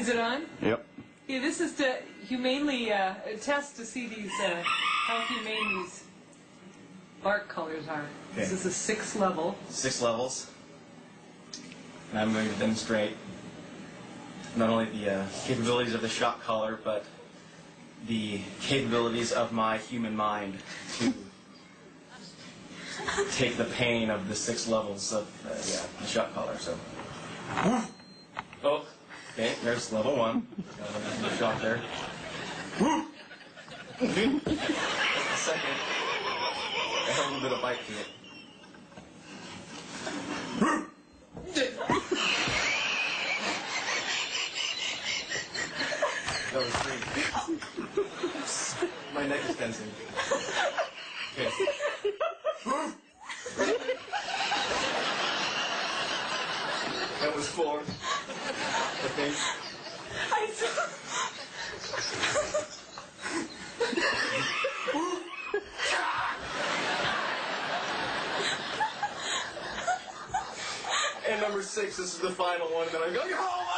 Is it on? Yep. Yeah, this is to humanely test to see these how humane these bark colors are. Okay. This is a 6th level. 6 levels. And I'm going to demonstrate not only the capabilities of the shock collar, but the capabilities of my human mind to take the pain of the 6 levels of the shock collar. So, oh, okay, there's level 1. Got a shock there. Second, I have a little bit of bite to it. That was 3. My neck is tensing. Okay. That was 4. I think. And number 6, this is the final one, and then I'm going, oh!